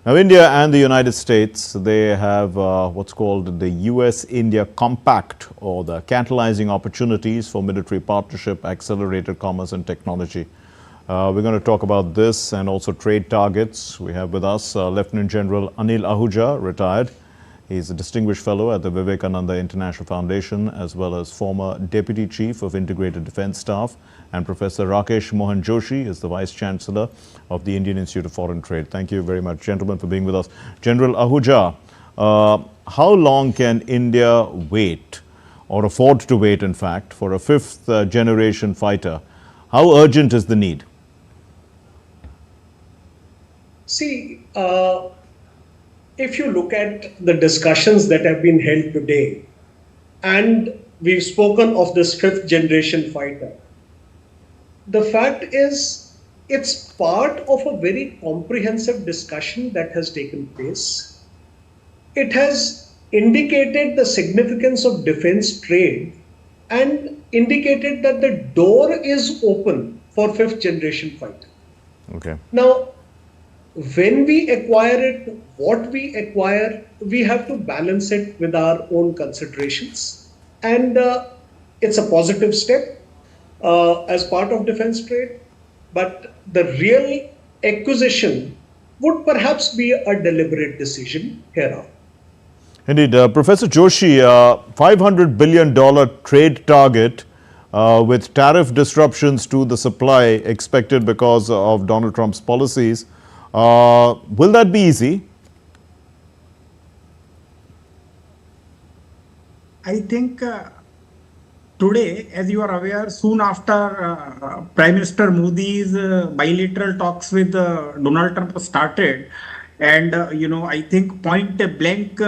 Now, India and the United States, they have what's called the US-India Compact, or the Catalyzing Opportunities for Military Partnership, Accelerated Commerce and Technology. We're going to talk about this and also trade targets. We have with us Lieutenant General Anil Ahuja, retired. He's a distinguished fellow at the Vivekananda International Foundation, as well as former Deputy Chief of Integrated Defence Staff. And Professor Rakesh Mohan Joshi is the Vice Chancellor of the Indian Institute of Foreign Trade. Thank you very much, gentlemen, for being with us. General Ahuja, how long can India wait, or afford to wait, in fact, for a fifth generation fighter? How urgent is the need? See, if you look at the discussions that have been held today, and we've spoken of this fifth generation fighter, the fact is it's part of a very comprehensive discussion that has taken place. It has indicated the significance of defense trade and indicated that the door is open for fifth generation fighter. Okay. Now, when we acquire it, what we acquire, we have to balance it with our own considerations. And it's a positive step as part of defense trade. But the real acquisition would perhaps be a deliberate decision hereafter. Indeed. Professor Joshi, $500 billion trade target with tariff disruptions to the supply expected because of Donald Trump's policies. Will that be easy? I think today, as you are aware, soon after Prime Minister Modi's bilateral talks with Donald Trump started, and I think point blank,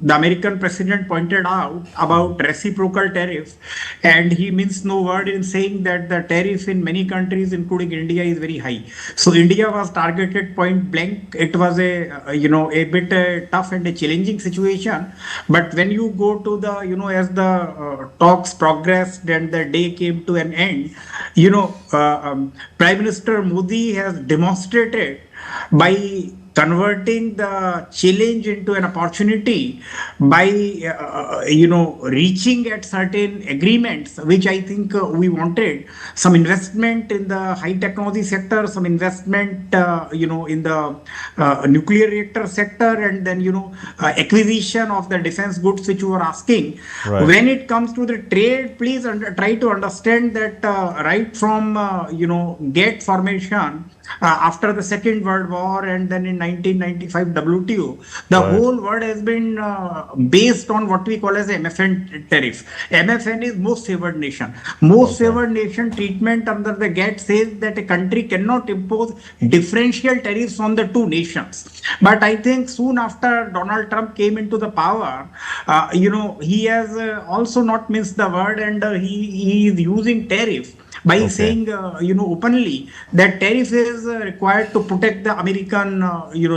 the American president pointed out about reciprocal tariff, and he means no word in saying that the tariff in many countries, including India, is very high. So India was targeted point blank. It was a bit tough and a challenging situation. But when you go to the, as the talks progressed and the day came to an end, Prime Minister Modi has demonstrated by converting the challenge into an opportunity by reaching at certain agreements, which I think we wanted. Some investment in the high technology sector, some investment in the nuclear reactor sector, and then acquisition of the defense goods which you were asking. Right. When it comes to the trade, please try to understand that right from GATT formation after the Second World War, and then in 1995 WTO, the Right. whole world has been based on what we call as MFN tariff. MFN is most favored nation. Most Okay. favored nation treatment under the GATT says that a country cannot impose differential tariffs on the two nations. But I think soon after Donald Trump came into the power, he has also not minced the word, and he is using tariff by Okay. saying, openly that tariff is required to protect the American,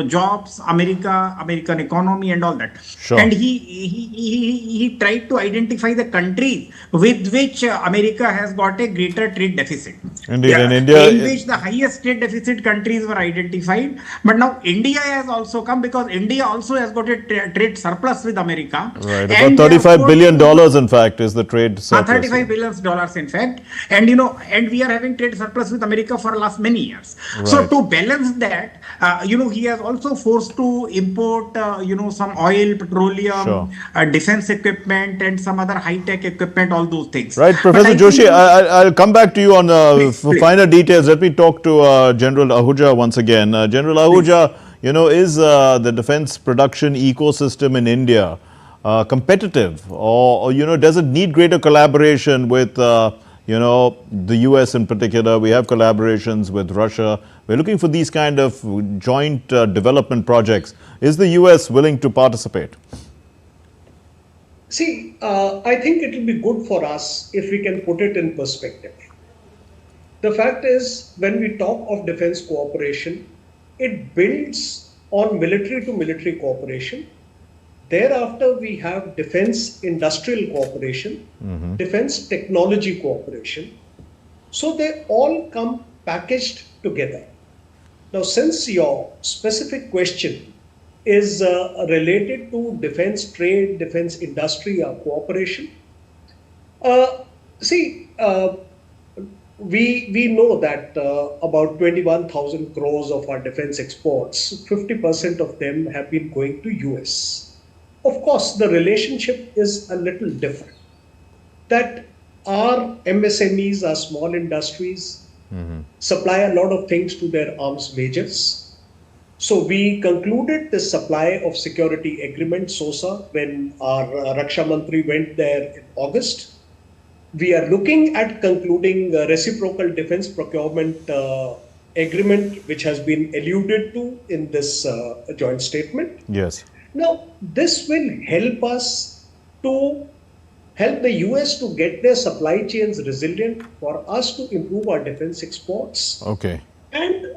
jobs, American economy, and all that. Sure. And he tried to identify the countries with which America has got a greater trade deficit. Indeed, Yeah, and India in which the highest trade deficit countries were identified. But now India has also come, because India also has got a trade surplus with America. Right, And about $35 therefore, billion, in fact, is the trade surplus. $35 billion, in fact, and we are having trade surplus with America for last many years. Right. So to balance that, he has also forced to import, some oil, petroleum, Sure. defense equipment, and some other high-tech equipment, all those things. Right, But Professor I Joshi, think, I'll come back to you on Please. finer details. Let me talk to General Ahuja once again. General Ahuja, is the defense production ecosystem in India competitive, or does it need greater collaboration with the US in particular? We have collaborations with Russia. We're looking for these kind of joint development projects. Is the US willing to participate? See, I think it will be good for us if we can put it in perspective. The fact is, when we talk of defense cooperation, it builds on military to military cooperation. Thereafter, we have defense industrial cooperation, defense technology cooperation. So they all come packaged together. Now, since your specific question is related to defense trade, defense industry cooperation, uh, see, we know that about 21,000 crores of our defense exports, 50% of them have been going to US. Of course, the relationship is a little different. That our MSMEs, our small industries, supply a lot of things to their arms majors. So we concluded the supply of security agreement SOSA when our Raksha Mantri went there in August. We are looking at concluding a reciprocal defense procurement agreement, which has been alluded to in this joint statement. Yes. Now, this will help us to help the US to get their supply chains resilient, for us to improve our defense exports. Okay. And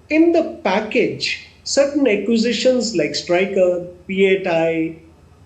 in the package, certain acquisitions like Stryker, P8I,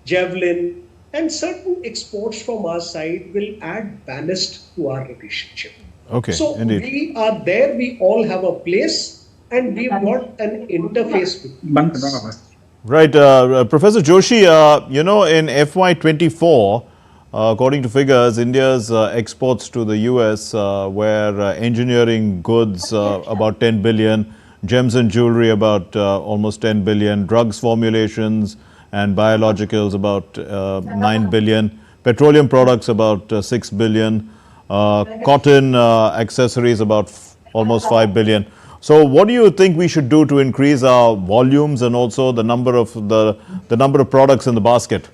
Javelin, and certain exports from our side will add ballast to our relationship. Okay. So Indeed. we are there, we all have a place, and we've got an interface with us. Right. Professor Joshi, in FY24, according to figures, India's exports to the US were engineering goods about 10 billion, gems and jewelry about almost 10 billion, drugs formulations and biologicals about 9 billion, petroleum products about 6 billion, cotton accessories about almost 5 billion. So what do you think we should do to increase our volumes and also the number of the number of products in the basket?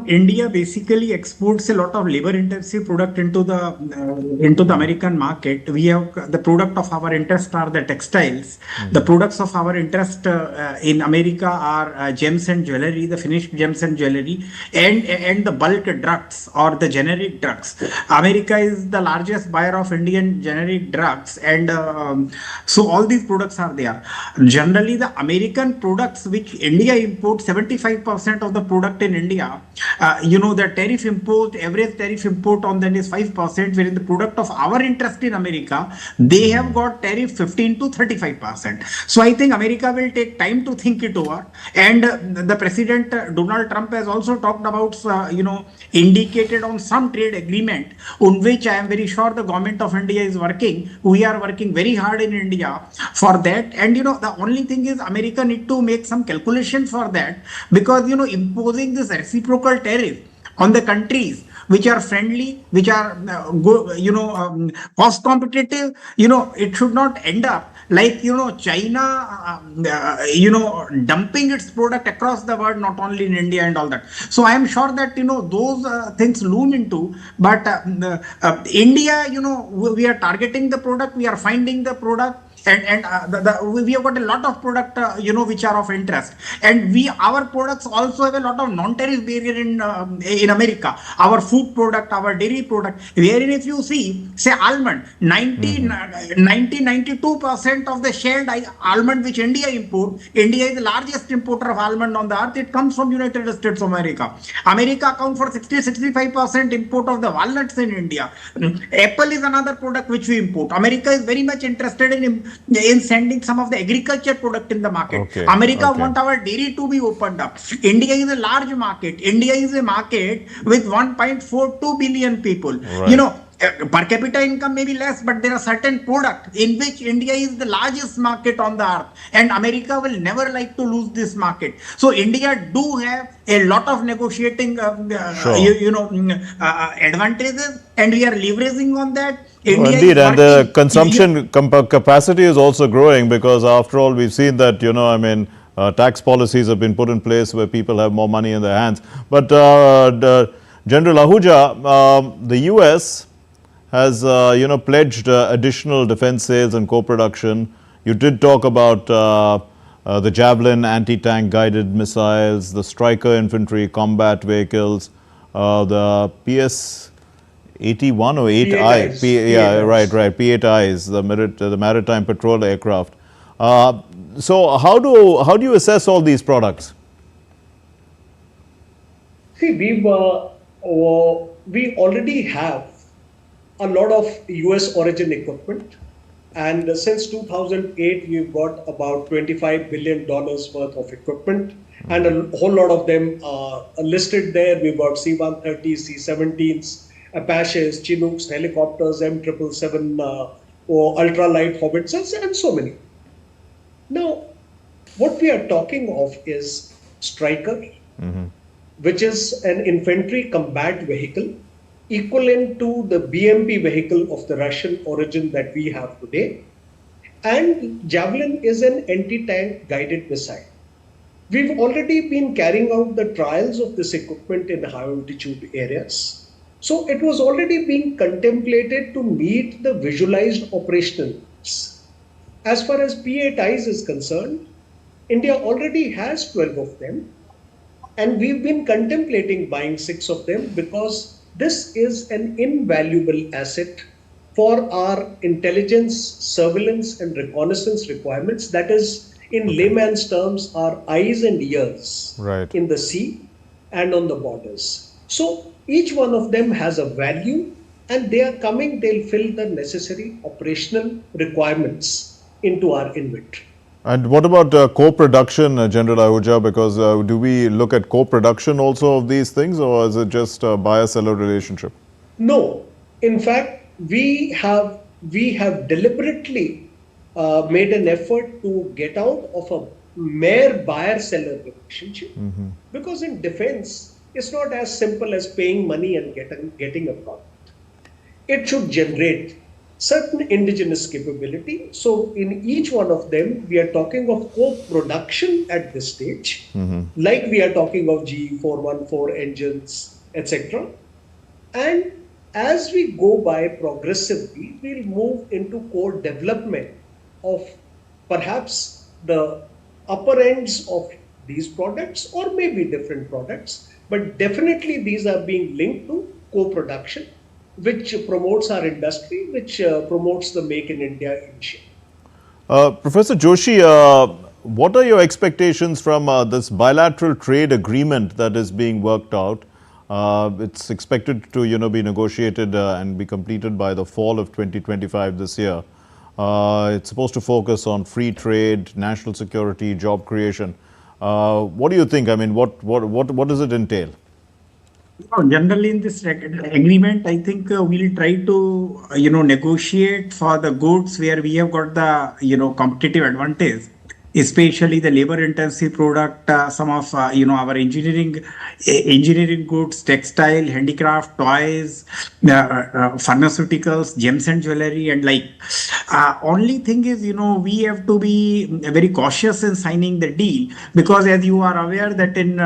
India basically exports a lot of labor-intensive product into the American market. We have the product of our interest are the textiles. The products of our interest in America are gems and jewelry, the finished gems and jewelry, and the bulk drugs or the generic drugs. America is the largest buyer of Indian generic drugs, and so all these products are there. Generally, the American products which India imports, 75% of the product in India. The tariff imposed, average tariff import on that is 5%, wherein the product of our interest in America, they have got tariff 15 to 35%. So I think America will take time to think it over. And the President Donald Trump has also talked about, indicated on some trade agreement on which I am very sure the government of India is working. We are working very hard in India for that. And, the only thing is America need to make some calculation for that, because, imposing this reciprocal tariff on the countries which are friendly, which are cost competitive, it should not end up like China dumping its product across the world, not only in India and all that. So I am sure that those things loom into, but India, we are targeting the product, we are finding the product. And we have got a lot of product which are of interest, and our products also have a lot of non-tariff barrier in America. Our food product, our dairy product, wherein if you see, say almond, 92% of the shelled almond which India import, India is the largest importer of almond on the earth. It comes from United States of America. America account for 60-65% import of the walnuts in India. Apple is another product which we import. America is very much interested in sending some of the agriculture product in the market. Okay, America want our dairy to be opened up. India is a large market. India is a market with 1.42 billion people. Right. Per capita income may be less, but there are certain products in which India is the largest market on the earth, and America will never like to lose this market. So India do have a lot of negotiating advantages, and we are leveraging on that. India indeed, and the consumption capacity is also growing, because after all, we've seen that, tax policies have been put in place where people have more money in their hands. But General Ahuja, the US has, pledged additional defense sales and co-production. You did talk about the Javelin anti-tank guided missiles, the Stryker infantry combat vehicles, the PS-81 or 8I? P8Is, the maritime patrol aircraft. So how do you assess all these products? See, we already have a lot of US origin equipment. And since 2008, we've got about $25 billion worth of equipment, and a whole lot of them are listed there. We've got C-130s, C-17s, Apaches, Chinooks, helicopters, M777, or ultralight howitzers, and so many. Now, what we are talking of is Striker, which is an infantry combat vehicle equivalent to the BMP vehicle of the Russian origin that we have today. And Javelin is an anti-tank guided missile. We've already been carrying out the trials of this equipment in high altitude areas. So it was already being contemplated to meet the visualized operational needs. As far as P-8 Is is concerned, India already has 12 of them, and we've been contemplating buying 6 of them because this is an invaluable asset for our intelligence, surveillance, and reconnaissance requirements. That is, in layman's terms, our eyes and ears in the sea and on the borders. So each one of them has a value, and they are coming, they'll fill the necessary operational requirements into our inventory. And what about co-production, General Ahuja? Because do we look at co-production also of these things, or is it just a buyer-seller relationship? No. In fact, we have deliberately made an effort to get out of a mere buyer-seller relationship, because in defense, it's not as simple as paying money and getting a product. It should generate certain indigenous capability. So in each one of them, we are talking of co-production at this stage, like we are talking of GE414 engines, etc. And as we go by progressively, we'll move into co-development of perhaps the upper ends of these products, or maybe different products, but definitely these are being linked to co-production, which promotes our industry, which promotes the Make in India initiative. Professor Joshi, what are your expectations from this bilateral trade agreement that is being worked out? It's expected to, be negotiated and be completed by the fall of 2025 this year. It's supposed to focus on free trade, national security, job creation. What do you think? I mean, what does it entail? Generally, in this agreement, I think we'll try to, negotiate for the goods where we have got the, competitive advantage, especially the labor-intensive product, some of, our engineering goods, textile, handicraft, toys, pharmaceuticals, gems and jewelry, and like. Only thing is, we have to be very cautious in signing the deal, because as you are aware that in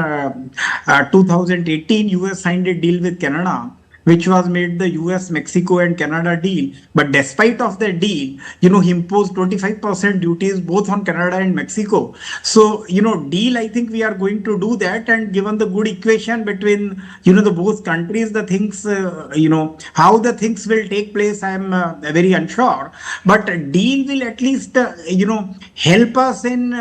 2018, US signed a deal with Canada, which was made the US, Mexico and Canada deal. But despite of the deal, he imposed 25% duties both on Canada and Mexico. So, deal, I think we are going to do that. And given the good equation between, the both countries, the things, how the things will take place, I am very unsure. But deal will at least, help us in,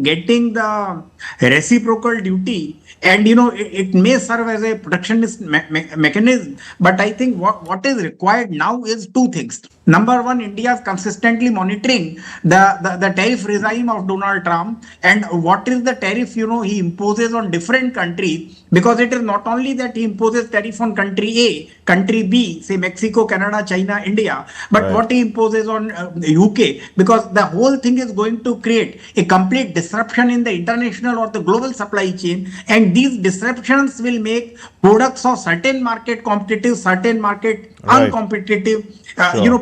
getting the reciprocal duty. And it may serve as a protectionist mechanism, but I think what is required now is two things. Number one, India is consistently monitoring the tariff regime of Donald Trump, and what is the tariff he imposes on different countries, because it is not only that he imposes tariff on country A, country B, say Mexico, Canada, China, India, but what he imposes on UK, because the whole thing is going to create a complete disruption in the international or the global supply chain, and these disruptions will make products of certain market competitive, certain market uncompetitive,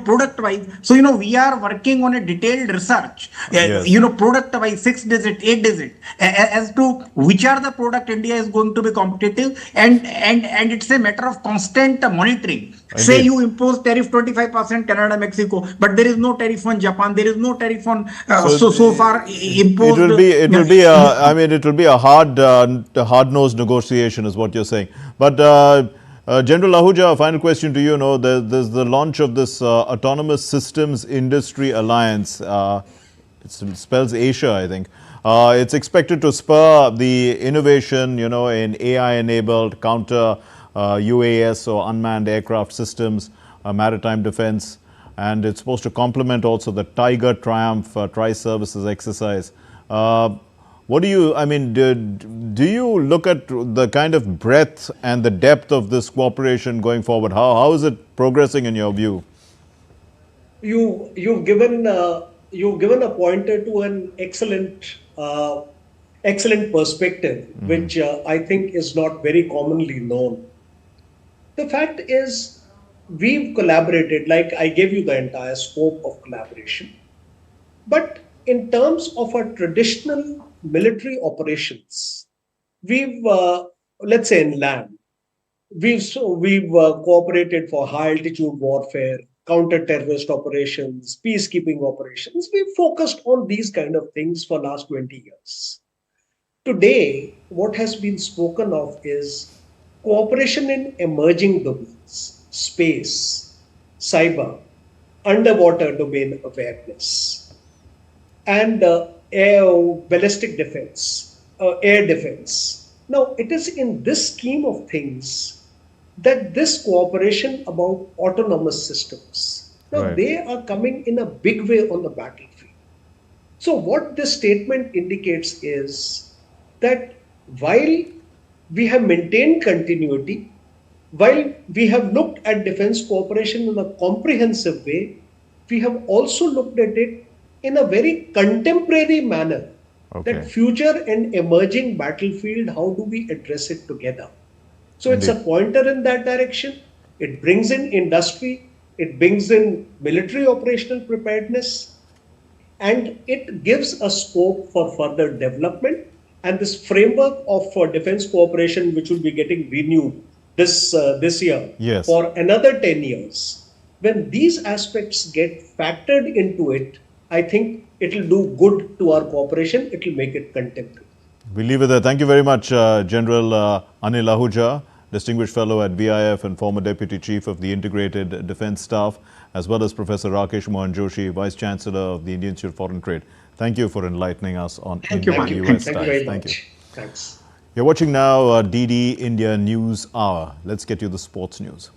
product wise. So, we are working on a detailed research, product wise, 6 digit, 8 digit, as to which are the product India is going to be competitive, and it's a matter of constant monitoring. Say you impose tariff 25% Canada, Mexico, but there is no tariff on Japan, there is no tariff on so far imposed. It will be a hard-nosed negotiation, is what you're saying. But General Ahuja, a final question to you. There's the launch of this Autonomous Systems Industry Alliance. It spells Asia, I think. It's expected to spur the innovation, in AI-enabled counter UAS or unmanned aircraft systems, maritime defense. and it's supposed to complement also the Tiger Triumph Tri-Services exercise. What do you, I mean, do you look at the kind of breadth and the depth of this cooperation going forward? How is it progressing in your view? You've given a pointer to an excellent perspective, which I think is not very commonly known. The fact is, we've collaborated, like I gave you the entire scope of collaboration. But in terms of our traditional military operations, we've, let's say in land, we've cooperated for high altitude warfare, counter-terrorist operations, peacekeeping operations. We've focused on these kind of things for last 20 years. Today, what has been spoken of is cooperation in emerging domains, space, cyber, underwater domain awareness, and ballistic defense, air defense. Now, it is in this scheme of things that this cooperation about autonomous systems, now they are coming in a big way on the battlefield. So what this statement indicates is that while we have maintained continuity, while we have looked at defense cooperation in a comprehensive way, we have also looked at it in a very contemporary manner. That future and emerging battlefield, how do we address it together? So it's a pointer in that direction. It brings in industry, it brings in military operational preparedness, and it gives a scope for further development. And this framework of defense cooperation, which will be getting renewed this year for another 10 years, when these aspects get factored into it, I think it will do good to our cooperation. It will make it contemporary. We'll leave it there. Thank you very much, General Anil Ahuja, Distinguished Fellow at BIF and former Deputy Chief of the Integrated Defence Staff, as well as Professor Rakesh Mohan Joshi, Vice Chancellor of the Indian Institute of Foreign Trade. Thank you for enlightening us on India-US ties. Thank you very much. Thanks. You're watching now DD India News Hour. Let's get you the sports news.